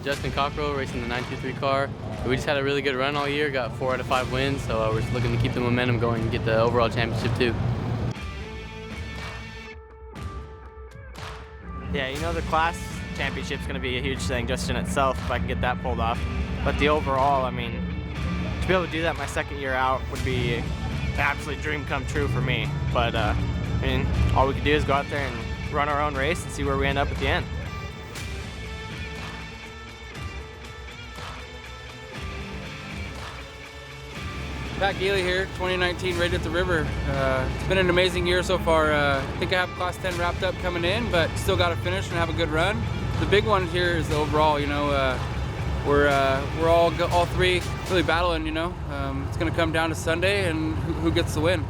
Justin Cockrell, racing the 923 car. We just had a really good run all year, got 4 out of 5 wins, so we're just looking to keep the momentum going and get the overall championship too. Yeah, you know, the class championship's going to be a huge thing just in itself if I can get that pulled off. But the overall, I mean, to be able to do that my second year out would be an absolute dream come true for me. But I mean, all we can do is go out there and run our own race and see where we end up at the end. Pat Gailey here, 2019 Raid at the River. It's been an amazing year so far. I think I have Class 10 wrapped up coming in, but still got to finish and have a good run. The big one here is the overall. You know, we're all three really battling. You know, it's going to come down to Sunday and who gets the win.